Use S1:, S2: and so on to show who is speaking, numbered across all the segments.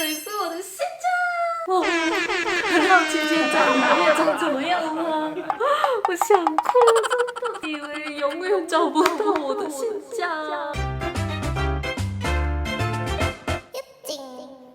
S1: 这里是我的新家。哇，很好奇现在里面长怎么样吗？我想哭，真的以为永远找不到我的新家。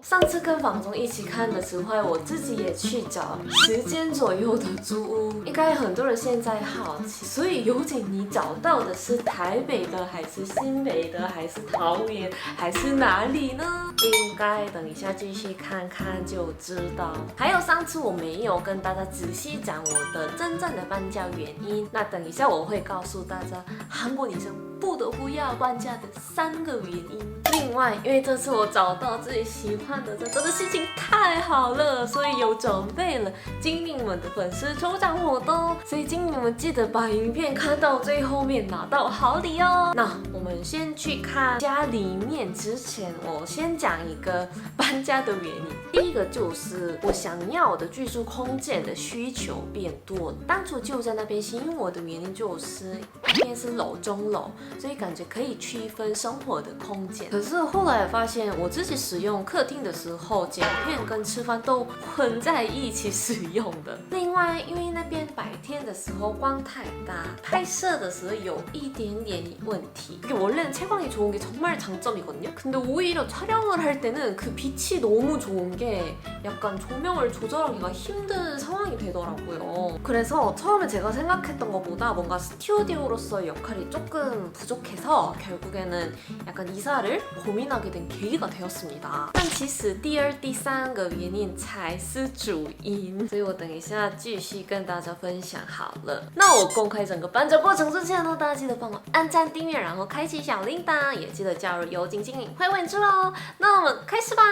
S1: 上次跟房东一起看的时候，我自己也去找10间左右的租屋，应该很多人现在好奇，所以尤景你找到的是台北的，还是新北的，还是桃园，还是哪里呢？应该等一下继续看看就知道。还有上次我没有跟大家仔细讲我的真正的搬家原因，那等一下我会告诉大家韩国女生不得不要搬家的3个原因。另外，因为这次我找到自己喜欢的，真的心情太好了，所以有准备了精明们的粉丝抽奖活动，所以精明们记得把影片看到最后面，拿到好礼哦。那我们先去看家里面之前，我先讲一个搬家的原因。第一个就是我想要的居住空间的需求变多了。当初就在那边吸引我的原因就是那边是楼中楼，所以感觉可以区分生活的空间。可是后来发现我自己使用客厅的时候，剪片跟吃饭都混在一起使用的。另外，因为那边白天的时候光太大，拍摄的时候有一点点问题. 이게 원래는 채광이 좋은 게 정말 장점이거든요. 근데 오히려 촬영을 할 때는 그 빛이 너무 좋은 게 약간 조명을 조절하기가 힘든 상황이 되더라고요. 그래서 처음에 제가 생각했던 것보다 뭔가 스튜디오로서의 역할이 조금 부족해서 결국에는 약간 이사를 고민하게 된 계기가 되었습니다. 但其实第二、第三个原因才是主因，所以我等一下继续跟大家分享好了。那我公开整个搬家过程之前呢，大家记得帮我按赞、订阅，然后开启小铃铛，也记得加入油井精灵会员制哦。那我们开始吧。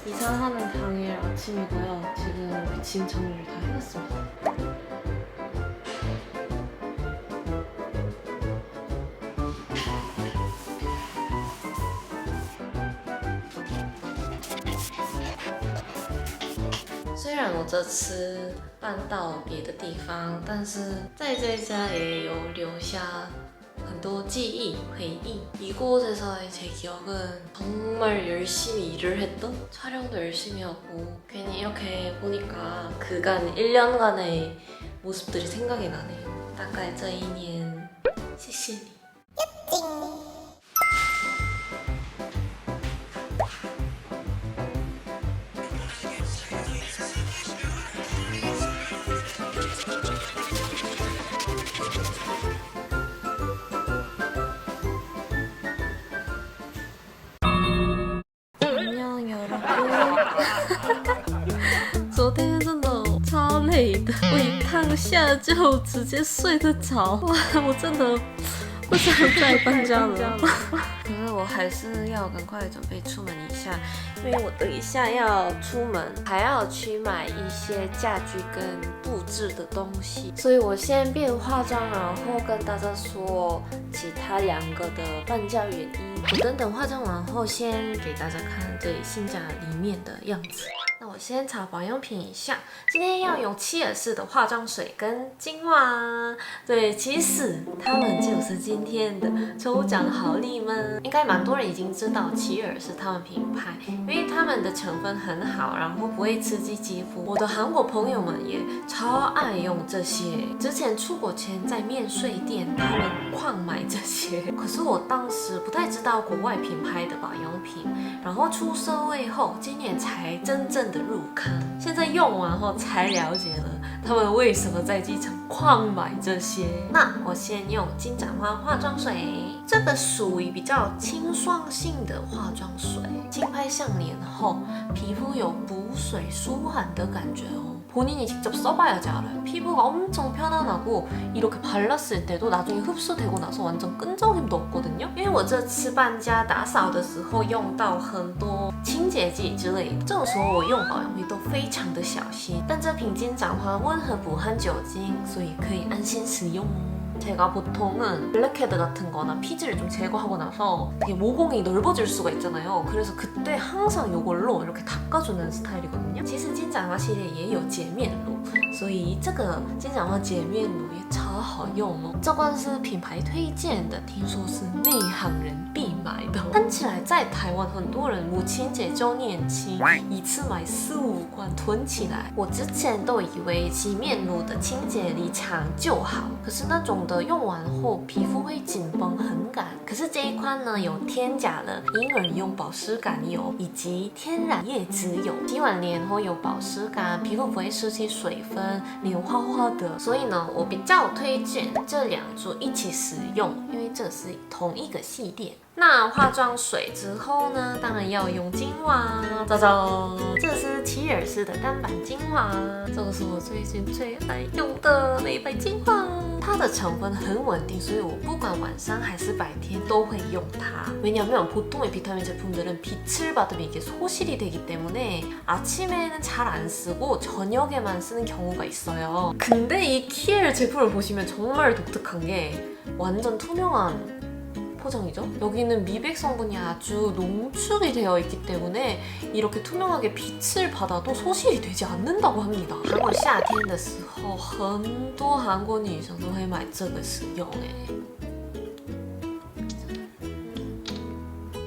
S1: 이사하는 당일 아침이고요. 지금 짐 정리를 다 해놨습니다.虽然我这次搬到别的地方，但是在这家也有留下很多记忆、回忆. 이곳에서의 제 기억은 정말 열심히 일을 했던, 촬영도 열심히 하고 괜히 이렇게 보니까 그간 1년간의 모습들이 생각이 나네요. 大概这一年，谢谢你。昨天真的超累的，我一躺下就直接睡得着。哇，我真的不想再搬家了。可是我还是要赶快准备出门一下，因为我等一下要出门，还要去买一些家具跟布置的东西，所以我先变化妆，然后跟大家说其他2个的搬家原因。我等等化妆完后，先给大家看这里新家里面的样子。那我先擦保养品一下，今天要用契尔氏的化妆水跟精华。对，其实他们就是今天的抽奖好礼们。应该蛮多人已经知道契尔是他们品牌，因为他们的成分很好，然后不会刺激肌肤。我的韩国朋友们也超爱用这些，之前出国前在免税店他们狂买这些。可是我当时不太知道国外品牌的保养品，然后出社会后今年才真正的入坑，现在用完后才了解了他们为什么在机场狂买这些。那我先用金盏花化妆水，这个属于比较清爽性的化妆水，轻拍上脸后皮肤有补水舒缓的感觉哦。 본인이 직접 써봐야지 알아요. 피부가 엄청 편안하고 이렇게 발랐을 때도 나중에 흡수되고 나서 완전 끈적임도 없거든요. 因为我这次搬家打扫的时候用到很多清洁剂之类的，这种时候我用保养品都非常的小心。但这瓶金盏花温和不含酒精，所以可以安心使用哦。 제가 보통은 블랙헤드 같은 거나 피지를 좀 제거하고 나서 되게 모공이 넓어질 수가 있잖아요. 그래서 그때 항상 이걸로 이렇게 닦아주는 스타일이거든요. 其实金盏花系列也有洁面乳，所以这个金盏花洁面乳也超好用哦。这罐是品牌推荐的，听说是内行人必买的。看起来在台湾很多人母亲节周年庆一次买4-5罐囤起来。我之前都以为洗面乳的清洁力强就好，可是那种的用完后皮肤会紧绷很干。可是这一款呢有添加了婴儿用保湿感油以及天然叶脂油，洗完脸后有保湿感，皮肤不会失去水分，脸花花的。所以呢，我比较推荐这2组一起使用，因为这是同一个系列。那化妆水之后呢，当然要用精华，糟糟，这是奇尔斯的单板精华，这个是我最近最爱用的美白精华。它的成分很稳定，所以我不管晚上还是白天都会用它。왜냐면 보통의 비타민 제품들은 빛을 받으면 이게 소실이 되기 때문에 아침에는 잘 안 쓰고 저녁에만 쓰는 경우가 있어요. 근데 이 키엘 제품을 보시면 정말 독특한 게 완전 투명한 포장이죠. 여기는 미백 성분이 아주 농축이 되어 있기 때문에 이렇게 투명하게 빛을 받아도 소실이 되지 않는다고 합니다. 韩国夏天的时候，很多韩国女生都会买这个使用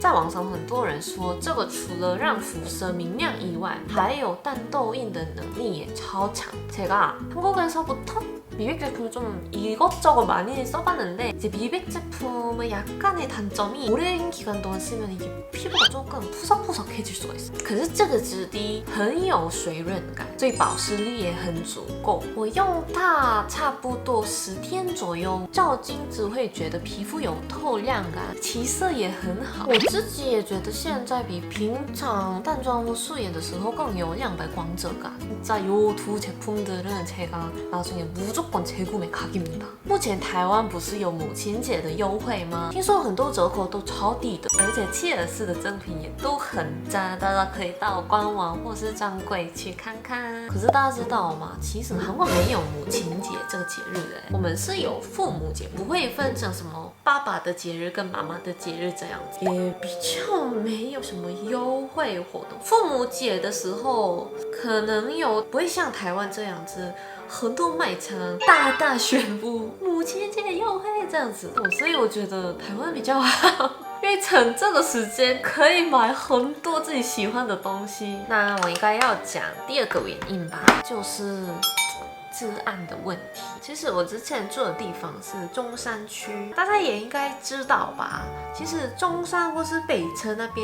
S1: 在网上很多人说，这个除了让肤色明亮以外，还有淡痘印的能力也超强。제가 한국에서부터 미백 제품을 좀 이것저것 많이 써봤는데 이제 미백 제품의 약간의 단점이 오랜 기간 동안 쓰면 이게 피부가 조금 푸석푸석해질 수가 있어요. 可是这个质地很有水润感，所以保湿力也很足够。我用它差不多10天左右，照镜子会觉得皮肤有透亮感，起色也很好。我自己也觉得现在比平常淡妆或素颜的时候更有亮白光泽感。진짜 요 두 제품들은 제가 나중에 무조건 재구매 각입니다. 目前台湾不是有母亲节的优惠吗？听说很多折扣都超低的，而且契尔斯的赠品也都很赞，大家可以到官网或是专柜去看看。可是大家知道吗？其实韩国没有母亲节这个节日我们是有父母节，不会分成什么爸爸的节日跟妈妈的节日这样子，也比较没有什么优惠活动。父母节的时候可能有，不会像台湾这样子。很多卖场大大宣布母亲节优惠这样子，所以我觉得台湾比较好，因为趁这个时间可以买很多自己喜欢的东西。那我应该要讲第2个原因吧，就是治安的问题。其实我之前住的地方是中山区，大家也应该知道吧。其实中山或是北车那边，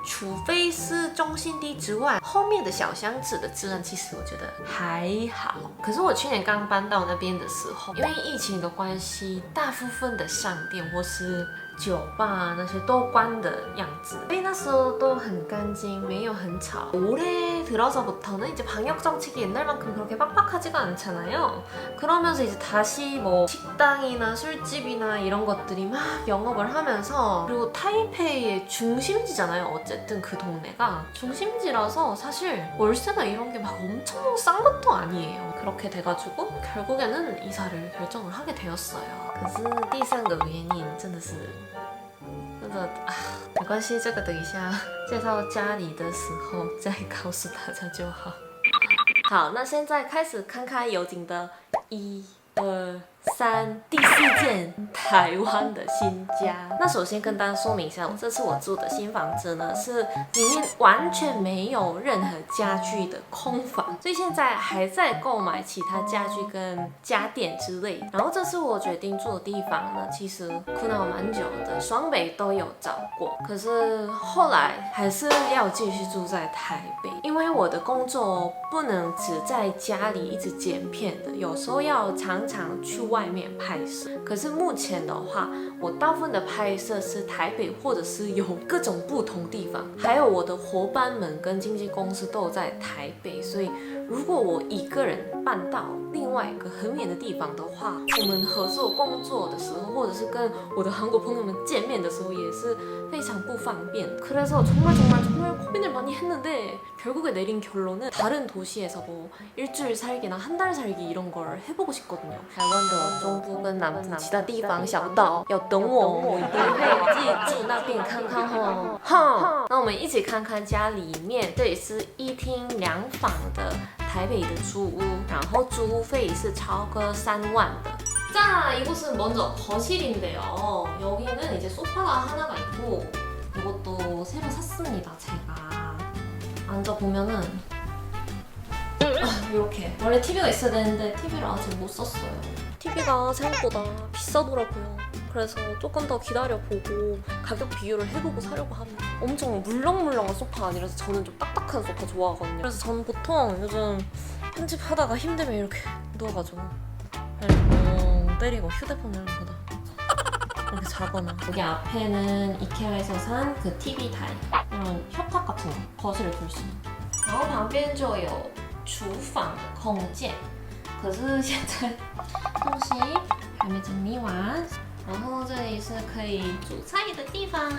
S1: 除非是中心地之外，后面的小巷子的治安其实我觉得还好。可是我去年刚搬到那边的时候，因为疫情的关系，大部分的商店或是酒吧那些都关的样子，所以那时候都很干净，没有很吵。올해 들어서부터는 이제 방역 정책이 옛날만큼 그렇게 빡빡하지가 않잖아요. 그러면서 이제 다시 뭐 식당이나 술집이나 이런 것들이 막 영업을 하면서, 그리고 타이페이의 중심지잖아요. 어쨌든 그 동네가 중심지라서 사실 월세나 이런 게 막 엄청 싼 것도 아니에요. 그렇게 돼가지고 결국에는 이사를 결정을 하게 되었어요. 可是第3个原因真的是没关系，这个等一下介绍家里的时候再告诉大家就好。好，那现在开始看看油井的1、2、3，第4件台湾的新家。那首先跟大家说明一下，这次我住的新房子呢，是里面完全没有任何家具的空房，所以现在还在购买其他家具跟家电之类。然后这次我决定住的地方呢，其实苦恼蛮久的，双北都有找过，可是后来还是要继续住在台北，因为我的工作不能只在家里一直剪片的，有时候要常常去外面拍摄。可是目前的话，我大部分的拍摄是台北，或者是有各种不同地方，还有我的伙伴们跟经纪公司都在台北，所以如果我一个人搬到另外一个很远的地方的话，我们合作工作的时候，或者是跟我的韩国朋友们见面的时候，也是非常不方便。그래서 정말 고민을 많이 했는데 결국에 내린 결론은 다른 도시에서 뭐 일주일 살기나 한 달 살기 이런 걸 해보고 싶거든요. 台湾的中部跟南部其他地方小岛要等我一定会自己住那边看看哦。哈，那我们一起看看家里面，这里是1厅2房的台北的租屋，然后租屋费是超过3万的。 자, 이곳은 먼저 거실인데요. 여기는 이제 소파가 하나가 있고 이것도 새로 샀습니다, 제가. 앉아보면은 이렇게 원래 TV가 있어야 되는데 TV를 아직 못 샀어요. TV가 생각보다 비싸더라고요. 그래서 조금 더 기다려보고 가격 비교를 해보고 사려고 합니다. 엄청 물렁물렁한 소파 아니라서 저는 좀 딱딱한 소파 좋아하거든요. 그래서 저는 보통 요즘 편집하다가 힘들면 이렇게 누워가지고 때리고 휴대폰을 보다 이렇게 자거나. 여기 앞에는 이케아에서 산 그 TV台 이런 협탁 같은 거 거실에 둘 수 있는. 然后旁边就有厨房的空间，可是现在东西还没整理完。然后这里是可以煮菜的地方，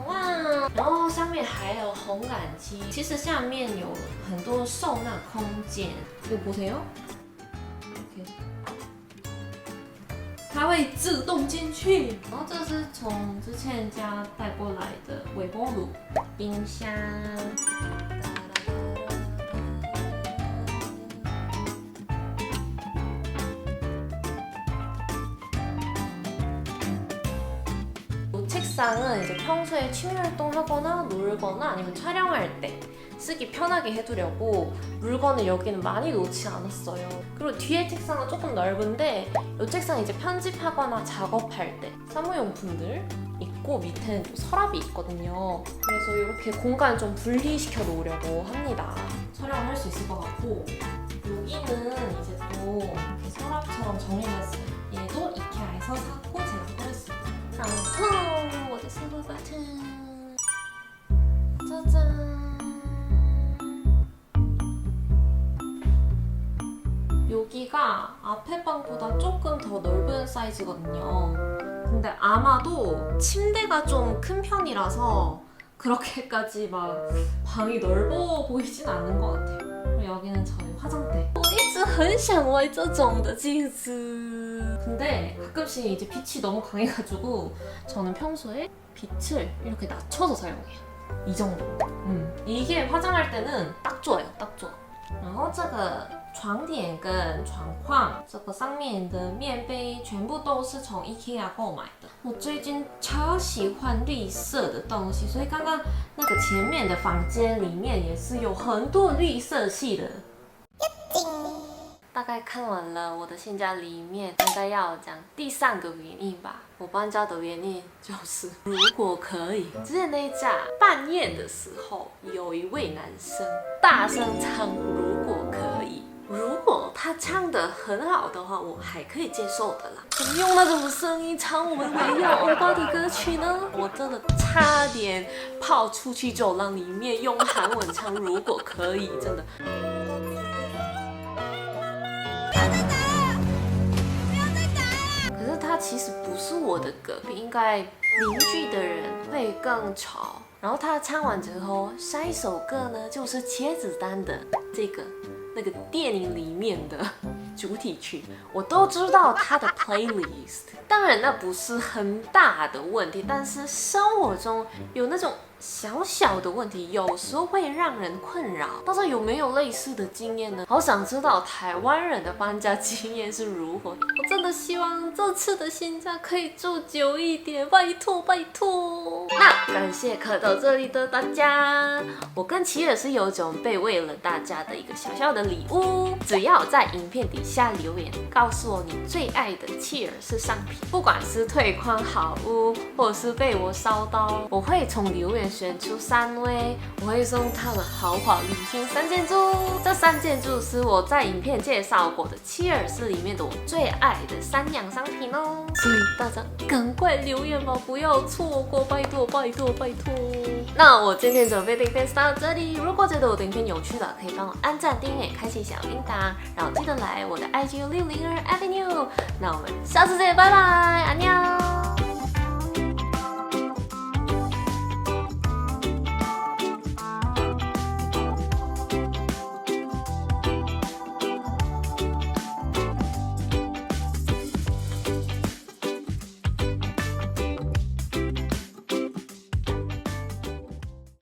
S1: 哇！然后上面还有烘干机，其实下面有很多收纳空间。이거 보세요。 它会自动进去。然后这是从之前家带过来的微波炉、冰箱。책상은 이제 평소에 취미 활동하거나 놀거나 아니면 촬영할 때 쓰기 편하게 해두려고 물건을 여기는 많이 놓지 않았어요. 그리고 뒤에 책상은 조금 넓은데 이 책상 이제 편집하거나 작업할 때 사무용품들 있고 밑에는 또 서랍이 있거든요. 그래서 이렇게 공간 좀 분리시켜 놓으려고 합니다. 촬영을 할 수 있을 것 같고 여기는 이제 또 이렇게 서랍처럼 정리를 했어요. 얘도 이케아에서 샀고 제가 꺼냈습니다. 然后我的 silver button 짜잔 여기가 앞에 방보다 조금 더 넓은 사이즈거든요. 근데 아마도 침대가 좀 큰 편이라서 그렇게까지 막 방이 넓어 보이진 않는 것 같아요. 그리고 여기는 저희 화장대. 我一直很想买这种的镜子 근데 가끔씩 이제 빛이 너무 강해가지고 저는 평소에 빛을 이렇게 낮춰서 사용해요. 이 정도. 이게 화장할 때는 딱 좋아요. 딱 좋아. 然后这个床垫跟床框，这个上面的面杯全部都是从 IKEA 购买的。我最近超喜欢绿色的东西，所以刚刚那个前面的房间里面也是有很多绿色系的。大概看完了我的新家里面，应该要讲第3个原因吧。我搬家的原因就是如果可以。之前那一架半夜的时候，有一位男生大声唱如果可以。如果他唱得很好的话，我还可以接受的啦。怎么用那种声音唱我们维亚欧巴的歌曲呢？我真的差点跑出去走廊里面用韩文唱如果可以，真的。可是他其实不是我的隔壁，应该邻居的人会更吵。然后他唱完之后，下一首歌呢就是茄子蛋的这个。那个电影里面的主题曲，我都知道它的 playlist。当然那不是很大的问题，但是生活中有那种小小的问题，有时候会让人困扰。大家有没有类似的经验呢？好想知道台湾人的搬家经验是如何。我真的希望这次的新家可以住久一点，拜托拜托。那感谢看到这里的大家，我跟齐尔是有种被为了大家的一个小小的礼物，只要在影片底下下留言，告诉我你最爱的契尔氏商品，不管是退款好物，或者是被我烧到，我会从留言选出3位，我会送他们豪华旅行3件组。这3件组是我在影片介绍过的契尔氏里面的我最爱的3样商品哦，所以大家赶快留言吧，不要错过，拜托拜托拜托。那我今天准备的影片到这里，如果觉得我的影片有趣的，可以帮我按赞、订阅、开启小铃铛，然后记得来我的IG 602 Avenue。那我们下次见，拜拜。